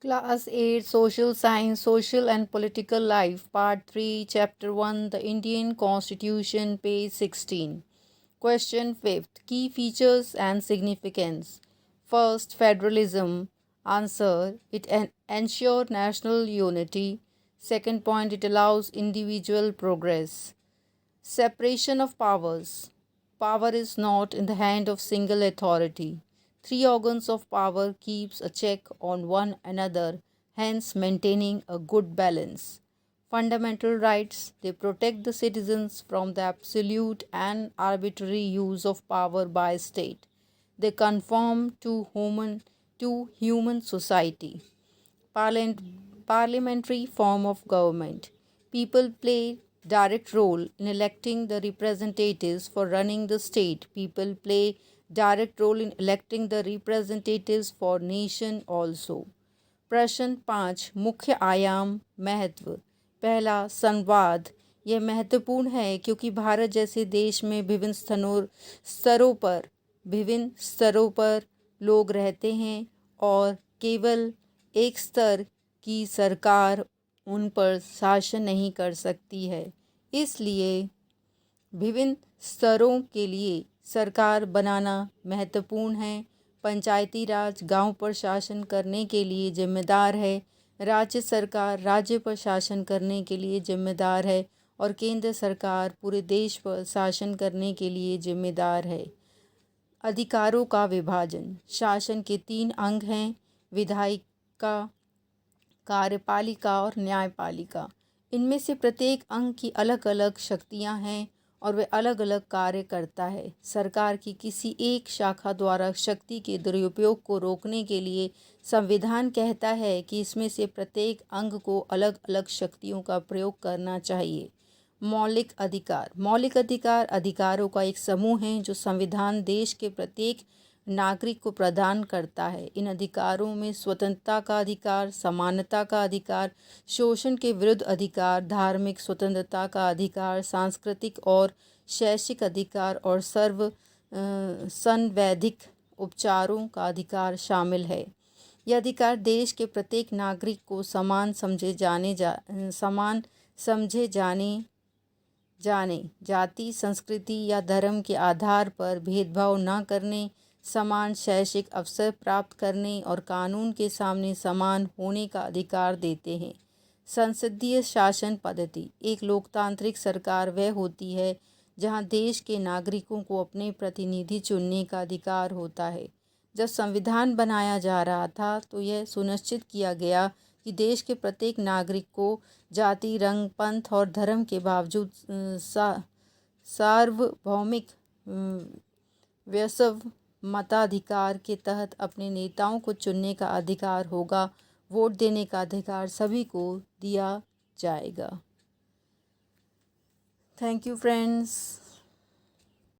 Class 8 Social Science, Social and Political Life, Part 3, Chapter 1, The Indian Constitution, page 16. Question 5th. Key features and significance. First, federalism. Answer: it ensures national unity. Second point, it allows individual progress. Separation of powers. Power is not in the hand of single authority. Three organs of power keeps a check on one another, hence maintaining a good balance. Fundamental rights. They protect the citizens from the absolute and arbitrary use of power by state. They conform to human society. Parliamentary form of government. People play direct role in electing the representatives for running the state. People play direct role in electing the representatives for nation also. प्रश्न 5 मुख्य आयाम महत्व। पहला, संवाद। यह महत्वपूर्ण है क्योंकि भारत जैसे देश में विभिन्न स्तरों पर लोग रहते हैं और केवल एक स्तर की सरकार उन पर शासन नहीं कर सकती है। इसलिए विभिन्न स्तरों के लिए सरकार बनाना महत्वपूर्ण है। पंचायती राज गांव पर शासन करने के लिए जिम्मेदार है। राज्य सरकार राज्य पर शासन करने के लिए जिम्मेदार है और केंद्र सरकार पूरे देश पर शासन करने के लिए जिम्मेदार है। अधिकारों का विभाजन। शासन के 3 अंग हैं: विधायिका, कार्यपालिका और न्यायपालिका। इनमें से प्रत्येक अंग की अलग अलग शक्तियां हैं और वे अलग अलग कार्य करता है। सरकार की किसी एक शाखा द्वारा शक्ति के दुरुपयोग को रोकने के लिए संविधान कहता है कि इसमें से प्रत्येक अंग को अलग अलग शक्तियों का प्रयोग करना चाहिए। मौलिक अधिकार अधिकारों का एक समूह है जो संविधान देश के प्रत्येक नागरिक को प्रदान करता है। इन अधिकारों में स्वतंत्रता का अधिकार, समानता का अधिकार, शोषण के विरुद्ध अधिकार, धार्मिक स्वतंत्रता का अधिकार, सांस्कृतिक और शैक्षिक अधिकार और संवैधानिक उपचारों का अधिकार शामिल है। यह अधिकार देश के प्रत्येक नागरिक को समान समझे जाने, जाति, संस्कृति या धर्म के आधार पर भेदभाव न करने, समान शैक्षिक अवसर प्राप्त करने और कानून के सामने समान होने का अधिकार देते हैं। संसदीय शासन पद्धति। एक लोकतांत्रिक सरकार वह होती है जहां देश के नागरिकों को अपने प्रतिनिधि चुनने का अधिकार होता है। जब संविधान बनाया जा रहा था तो यह सुनिश्चित किया गया कि देश के प्रत्येक नागरिक को जाति, रंग, पंथ और धर्म के बावजूद सार्वभौमिक वैश्विक मताधिकार के तहत अपने नेताओं को चुनने का अधिकार होगा। वोट देने का अधिकार सभी को दिया जाएगा। Thank you friends.